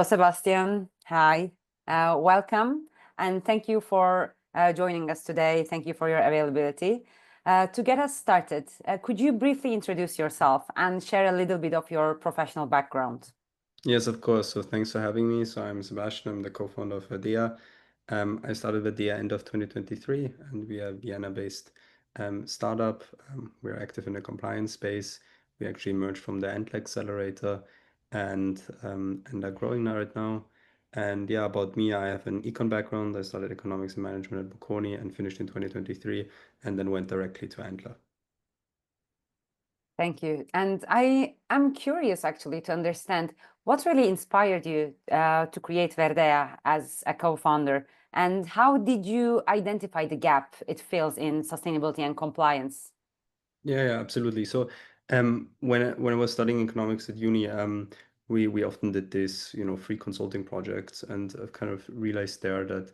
Sebastian. Hi, welcome, and thank you for joining us today. Thank you for your availability. To get us started, could you briefly introduce yourself and share a little bit of your professional background? Yes, of course. So thanks for having me. So I'm Sebastian. I'm the co-founder of Verdea. I started Verdea end of 2023, and we are a Vienna-based startup. We're active in the compliance space. We actually emerged from the Antler Accelerator and are growing now right now. And yeah, about me, I have an econ background. I studied economics and management at Bocconi and finished in 2023, and then went directly to Antler. Thank you. And I am curious actually to understand what really inspired you to create Verdea as a co-founder, and how did you identify the gap it fills in sustainability and compliance? Yeah, absolutely. So, when I was studying economics at uni, we often did this, free consulting projects, and I've kind of realized there that,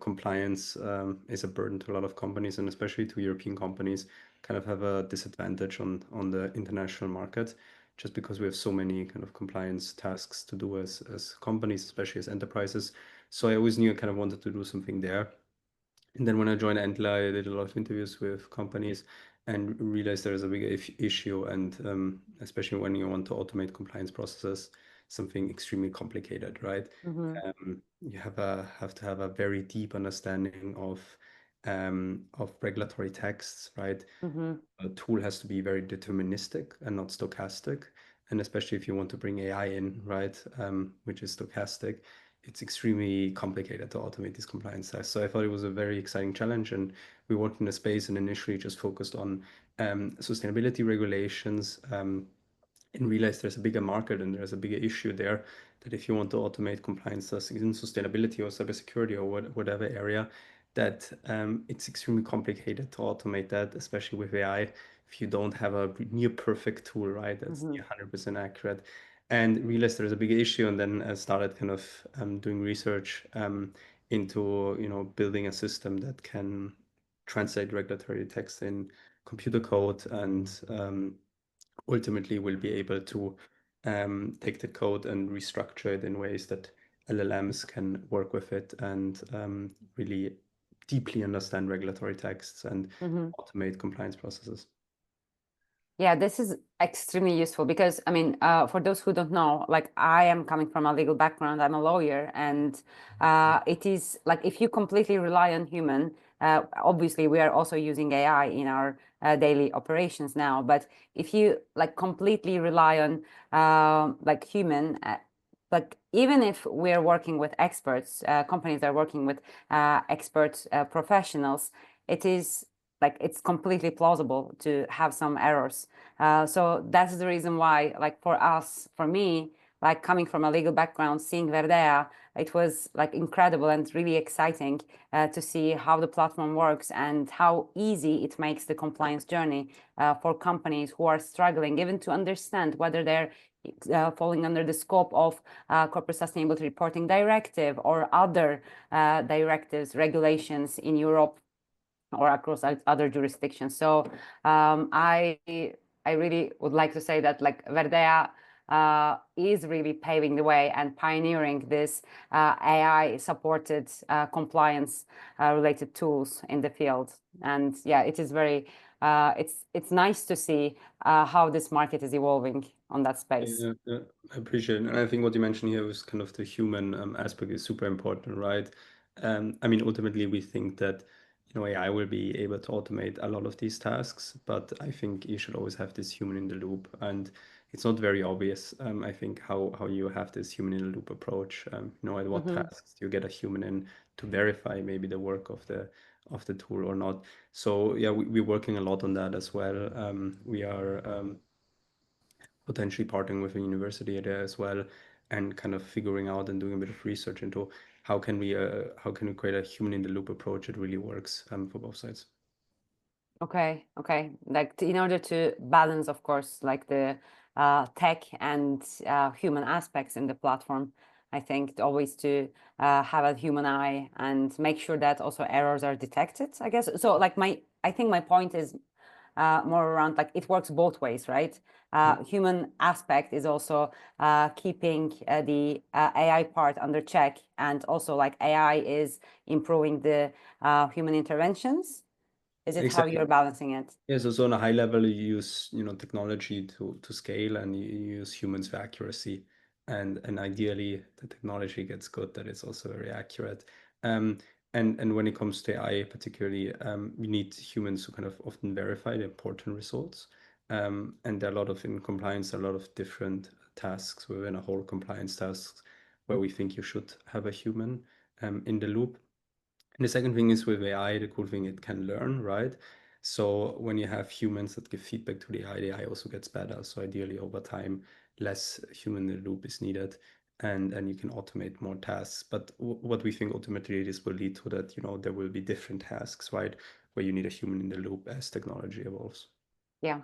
compliance is a burden to a lot of companies, and especially to European companies, kind of have a disadvantage on the international market, just because we have so many kind of compliance tasks to do as companies, especially as enterprises. So I always knew I kind of wanted to do something there. And then when I joined Antler, I did a lot of interviews with companies and realized there is a big issue. And especially when you want to automate compliance processes, something extremely complicated, right? Mm-hmm. You have to have a very deep understanding of regulatory texts, right? Mm-hmm. A tool has to be very deterministic and not stochastic. And especially if you want to bring AI in, right, which is stochastic, it's extremely complicated to automate these compliance tests. So I thought it was a very exciting challenge, and we worked in the space and initially just focused on sustainability regulations, and realized there's a bigger market and there's a bigger issue there, that if you want to automate compliance tests in sustainability or cybersecurity or whatever area, that it's extremely complicated to automate that, especially with AI, if you don't have a near perfect tool, right? That's Mm-hmm. 100% accurate. And realized there's a big issue, and then I started kind of doing research into building a system that can translate regulatory text in computer code, and ultimately will be able to take the code and restructure it in ways that LLMs can work with it and really deeply understand regulatory texts and Mm-hmm. automate compliance processes. Yeah, this is extremely useful because, I mean, for those who don't know, like I am coming from a legal background, I'm a lawyer, and it is like if you completely rely on human, obviously we are also using AI in our daily operations now, but if you like completely rely on like human, like even if we're working with experts, companies are working with expert professionals, it is like it's completely plausible to have some errors. So that's the reason why, like for us, for me, like coming from a legal background, seeing Verdea, it was like incredible and really exciting to see how the platform works and how easy it makes the compliance journey for companies who are struggling, even to understand whether they're falling under the scope of Corporate Sustainability Reporting Directive or other directives, regulations in Europe or across other jurisdictions. So I really would like to say that like Verdea is really paving the way and pioneering this AI supported compliance related tools in the field. And yeah, it is very it's nice to see how this market is evolving on that space. Yeah, I appreciate it. And I think what you mentioned here was kind of the human aspect is super important, right? I mean, ultimately, we think that, AI will be able to automate a lot of these tasks, but I think you should always have this human in the loop. And it's not very obvious, I think, how you have this human in the loop approach. At what Mm-hmm. tasks you get a human in to verify maybe the work of the tool or not. So yeah, we're working a lot on that as well. We are potentially partnering with a university there as well, and kind of figuring out and doing a bit of research into how can we create a human in the loop approach that really works for both sides. Okay, okay. Like in order to balance, of course, like the tech and human aspects in the platform, I think always to have a human eye and make sure that also errors are detected, I guess. So like I think my point is more around like it works both ways, right? Human aspect is also keeping the AI part under check, and also like AI is improving the human interventions. Is it how Exactly. you're balancing it? Yeah, so on a high level, you use, technology to scale, and you use humans for accuracy. And ideally, the technology gets good that it's also very accurate. Um, and when it comes to AI particularly, you need humans to kind of often verify the important results. And there are a lot of, in compliance, there are a lot of different tasks within a whole compliance tasks where we think you should have a human in the loop. And the second thing is with AI, the cool thing, it can learn, right? So when you have humans that give feedback to the AI also gets better. So ideally over time, less human in the loop is needed, and you can automate more tasks. But what we think ultimately this will lead to that, there will be different tasks, right? Where you need a human in the loop as technology evolves. Yeah.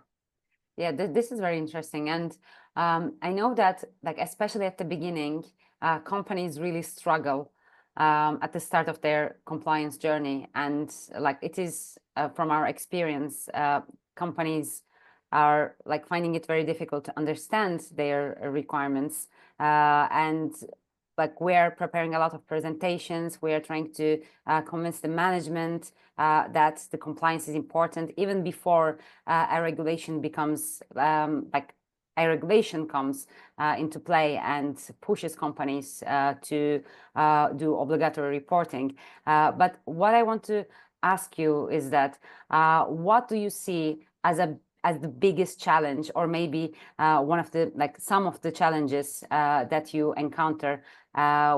Yeah, this is very interesting. And I know that, like, especially at the beginning, companies really struggle at the start of their compliance journey. And like it is from our experience, companies are like finding it very difficult to understand their requirements. And like we're preparing a lot of presentations. We are trying to convince the management that the compliance is important even before a regulation becomes like a regulation comes into play and pushes companies to do obligatory reporting. But what I want to ask you is that what do you see as the biggest challenge, or maybe one of the like some of the challenges that you encounter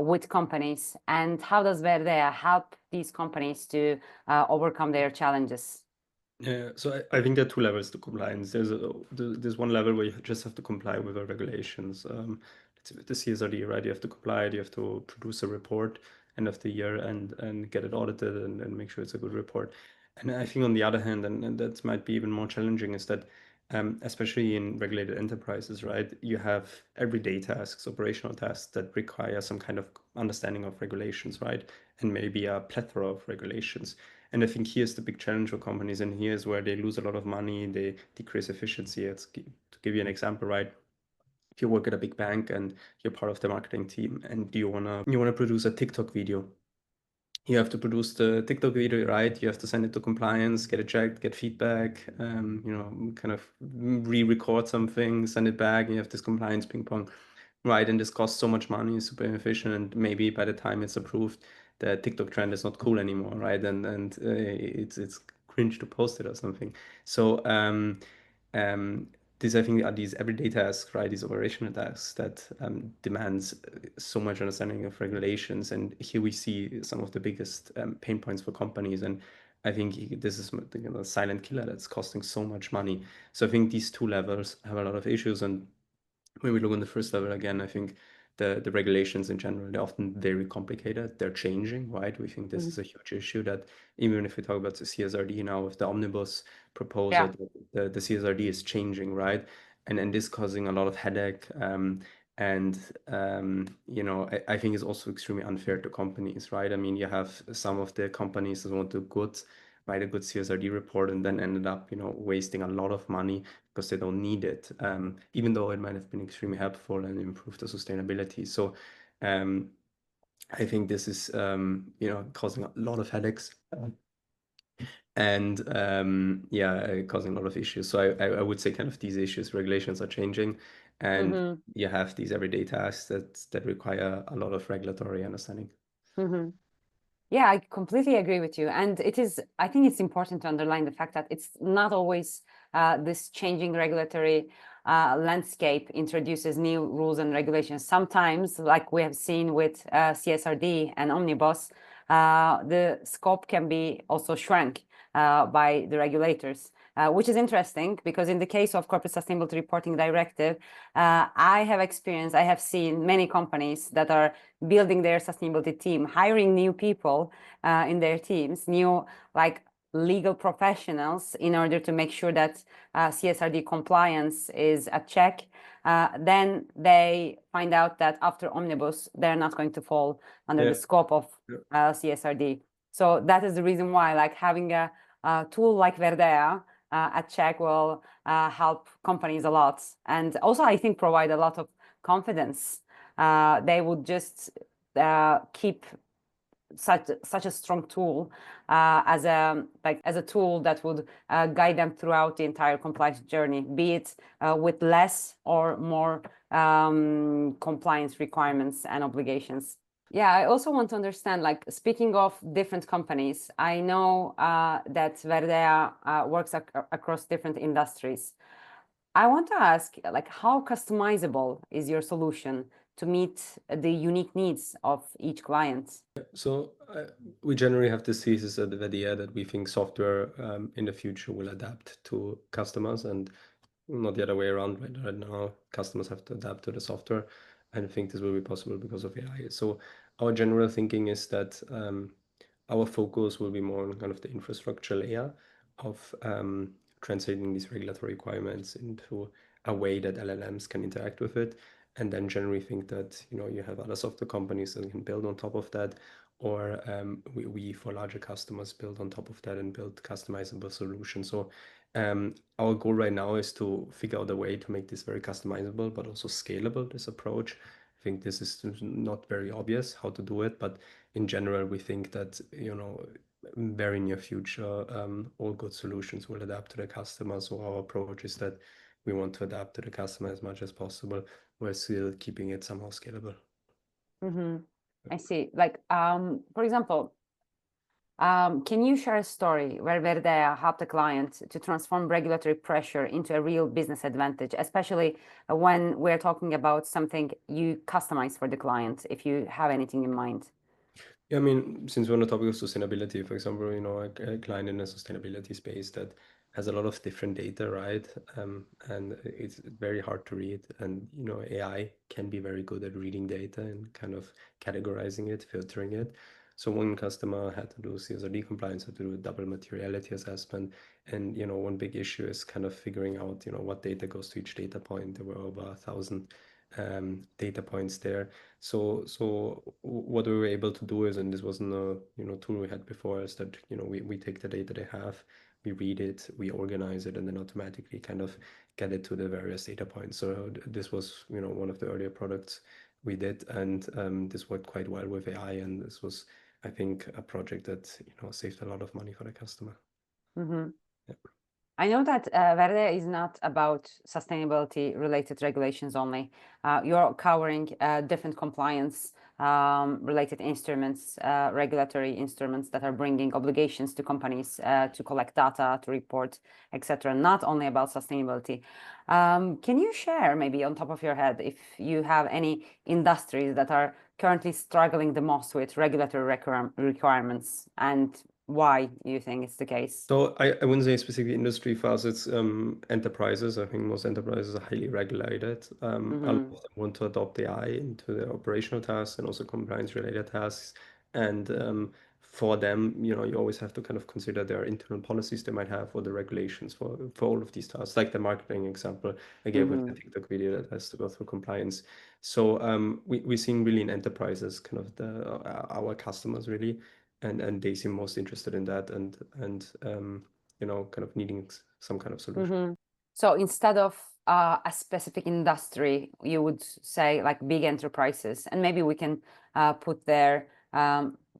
with companies, and how does Verdea help these companies to overcome their challenges? Yeah, so I think there are two levels to compliance. There's one level where you just have to comply with the regulations. It's the CSRD, right? You have to comply. You have to produce a report end of the year and get it audited and make sure it's a good report. And I think on the other hand, and that might be even more challenging, is that especially in regulated enterprises, right? You have everyday tasks, operational tasks that require some kind of understanding of regulations, right? And maybe a plethora of regulations. And I think here's the big challenge for companies, and here's where they lose a lot of money, they decrease efficiency. To give you an example, right? If you work at a big bank and you're part of the marketing team and you wanna produce a TikTok video, you have to produce the TikTok video, right? You have to send it to compliance, get it checked, get feedback, kind of re-record something, send it back, and you have this compliance ping pong, right? And this costs so much money, it's super inefficient, and maybe by the time it's approved, the TikTok trend is not cool anymore, right? And it's cringe to post it or something. So um, these, I think, are these everyday tasks, right? These operational tasks that demands so much understanding of regulations. And here we see some of the biggest pain points for companies. And I think this is a silent killer that's costing so much money. So I think these two levels have a lot of issues. And when we look on the first level again, I think the regulations in general, they're often very complicated. They're changing, right? We think this Mhm. is a huge issue that even if we talk about the CSRD now with the omnibus Yeah. proposal, the CSRD is changing, right? And this causing a lot of headache. I think it's also extremely unfair to companies, right? I mean, you have some of the companies that want to write a good CSRD report and then ended up, wasting a lot of money because they don't need it, even though it might have been extremely helpful and improved the sustainability. So I think this is, causing a lot of headaches and causing a lot of issues. So I would say kind of these issues, regulations are changing, and Hmm. you have these everyday tasks that require a lot of regulatory understanding. Hmm. Yeah, I completely agree with you. And I think it's important to underline the fact that it's not always this changing regulatory landscape introduces new rules and regulations. Sometimes, like we have seen with CSRD and Omnibus, the scope can be also shrunk by the regulators. Which is interesting because in the case of Corporate Sustainability Reporting Directive, I have seen many companies that are building their sustainability team, hiring new people in their teams, new like legal professionals in order to make sure that CSRD compliance is a check. Then they find out that after Omnibus, they're not going to fall under the Yeah. scope of CSRD. So that is the reason why, like having a tool like Verdea at Czech will help companies a lot, and also I think provide a lot of confidence. They would just keep such a strong tool as a tool that would guide them throughout the entire compliance journey, be it with less or more compliance requirements and obligations. Yeah, I also want to understand, like, speaking of different companies, I know that Verdea works across different industries. I want to ask, like, how customizable is your solution to meet the unique needs of each client? So we generally have this thesis at Verdea that we think software in the future will adapt to customers and not the other way around. Right now, customers have to adapt to the software. And I think this will be possible because of AI. So our general thinking is that our focus will be more on kind of the infrastructure layer of translating these regulatory requirements into a way that LLMs can interact with it. And then generally think that, you know, you have other software companies that can build on top of that, or we for larger customers build on top of that and build customizable solutions. So our goal right now is to figure out a way to make this very customizable, but also scalable, this approach. I think this is not very obvious how to do it, but in general, we think that, you know, very near future, all good solutions will adapt to the customer. So our approach is that we want to adapt to the customer as much as possible, while still keeping it somehow scalable. Mm-hmm. I see. Like, for example, can you share a story where Verdea helped a client to transform regulatory pressure into a real business advantage, especially when we're talking about something you customize for the client, if you have anything in mind? Yeah, I mean, since we're on the topic of sustainability, for example, you know, a client in a sustainability space that has a lot of different data, right? And it's very hard to read. And, you know, AI can be very good at reading data and kind of categorizing it, filtering it. So one customer had to do CSRD compliance, had to do a double materiality assessment. And, you know, one big issue is kind of figuring out, you know, what data goes to each data point. There were over 1,000 data points there. So what we were able to do is, and this wasn't a, you know, tool we had before, is that, you know, we take the data they have, we read it, we organize it, and then automatically kind of get it to the various data points. So this was, you know, one of the earlier products we did, and this worked quite well with AI, and this was, I think, a project that, you know, saved a lot of money for the customer. Mm-hmm. Yeah. I know that Verde is not about sustainability related regulations only. You're covering different compliance related instruments, regulatory instruments that are bringing obligations to companies to collect data, to report, etc. Not only about sustainability. Can you share, maybe on top of your head, if you have any industries that are currently struggling the most with regulatory requirements, and why you think it's the case? So I wouldn't say specific industry for us, it's enterprises. I think most enterprises are highly regulated. A lot Mm-hmm. of them want to adopt AI into their operational tasks and also compliance related tasks. And for them, you know, you always have to kind of consider their internal policies they might have or the regulations for all of these tasks, like the marketing example I gave with the Mm-hmm. TikTok video that has to go through compliance. So we're seeing really in enterprises, kind of our customers really, and they seem most interested in that and you know, kind of needing some kind of solution. Mm-hmm. So instead of a specific industry, you would say like big enterprises, and maybe we can put there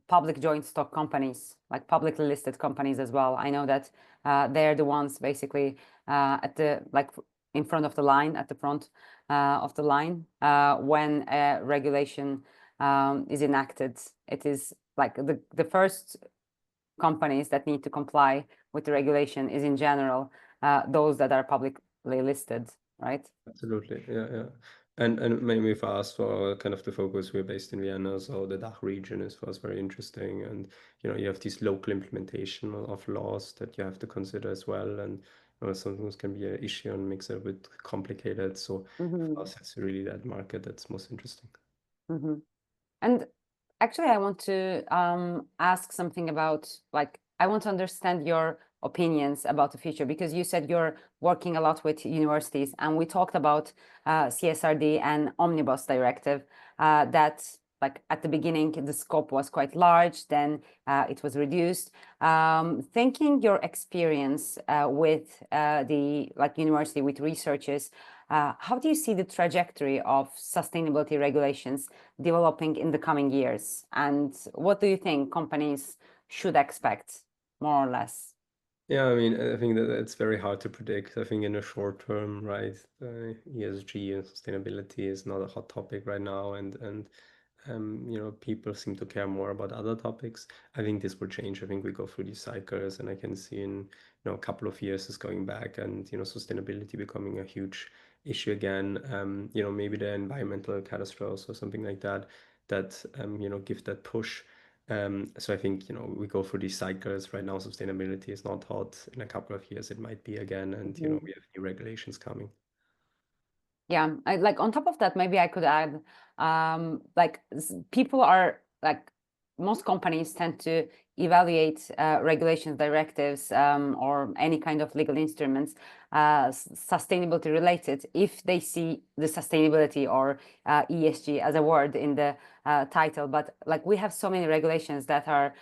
public joint stock companies, like publicly listed companies as well. I know that they're the ones basically at the, like, in front of the line, at the front of the line when a regulation is enacted. It is like the first companies that need to comply with the regulation is in general those that are publicly listed, right? Absolutely, yeah. And maybe for us, for kind of the focus, we're based in Vienna, so the DACH region is for us very interesting. And you know, you have this local implementation of laws that you have to consider as well, and you know, sometimes can be an issue and makes it a bit complicated. So for Mm-hmm. us, it's really that market that's most interesting. Mm-hmm. And actually, I want to ask something about, like, I want to understand your opinions about the future, because you said you're working a lot with universities, and we talked about CSRD and Omnibus Directive that like at the beginning, the scope was quite large, then it was reduced. Thinking your experience with the university, with researchers, how do you see the trajectory of sustainability regulations developing in the coming years? And what do you think companies should expect, more or less? Yeah, I mean, I think that it's very hard to predict. I think in the short term, right, ESG and sustainability is not a hot topic right now, and people seem to care more about other topics. I think this will change. I think we go through these cycles, and I can see in a couple of years is going back, and sustainability becoming a huge issue again. Maybe the environmental catastrophes or something like that give that push. So I think, we go through these cycles. Right now, sustainability is not hot. In a couple of years, it might be again, and we have new regulations coming. Yeah, like on top of that, maybe I could add, like people are like most companies tend to evaluate regulations, directives, or any kind of legal instruments sustainability related if they see the sustainability or ESG as a word in the title. But like we have so many regulations that are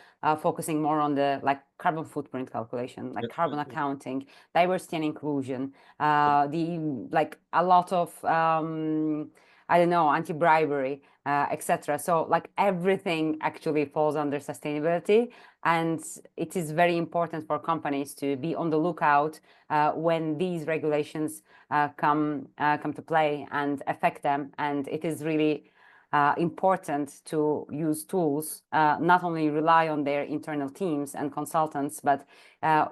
focusing more on the like carbon footprint calculation, like carbon accounting, diversity and inclusion, the like a lot of I don't know, anti-bribery, etc. So like everything actually falls under sustainability, and it is very important for companies to be on the lookout when these regulations come to play and affect them. And it is really important to use tools, not only rely on their internal teams and consultants, but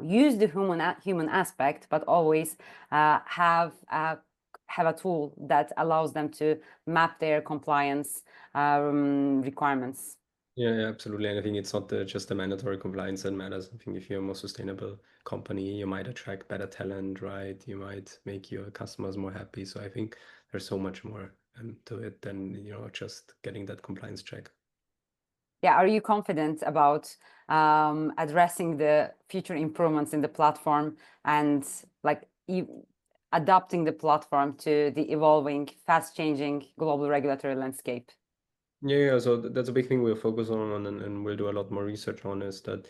use the human aspect, but always have a tool that allows them to map their compliance requirements. Yeah, absolutely. And I think it's not just the mandatory compliance that matters. I think if you're a more sustainable company, you might attract better talent, right? You might make your customers more happy. So I think there's so much more to it than, just getting that compliance check. Yeah, are you confident about addressing the future improvements in the platform and like adapting the platform to the evolving, fast-changing global regulatory landscape? Yeah, so that's a big thing we'll focus on, and we'll do a lot more research on, is that,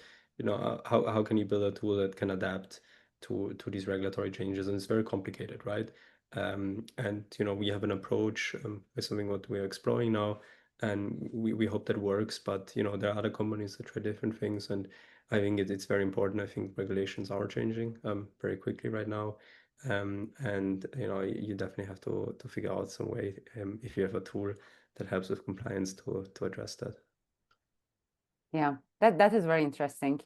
how can you build a tool that can adapt to these regulatory changes? And it's very complicated, right? And we have an approach with something what we're exploring now, and we hope that works. But there are other companies that try different things, and I think it's very important. I think regulations are changing very quickly right now. And you definitely have to figure out some way, if you have a tool that helps with compliance to address that. Yeah, that is very interesting.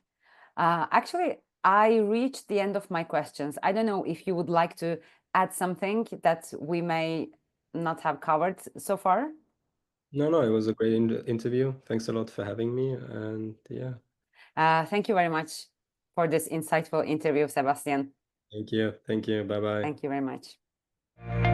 Actually, I reached the end of my questions. I don't know if you would like to add something that we may not have covered so far. No, it was a great interview. Thanks a lot for having me. And yeah, Thank you very much for this insightful interview, Sebastian. thank you. Thank you. Bye bye. Thank you very much.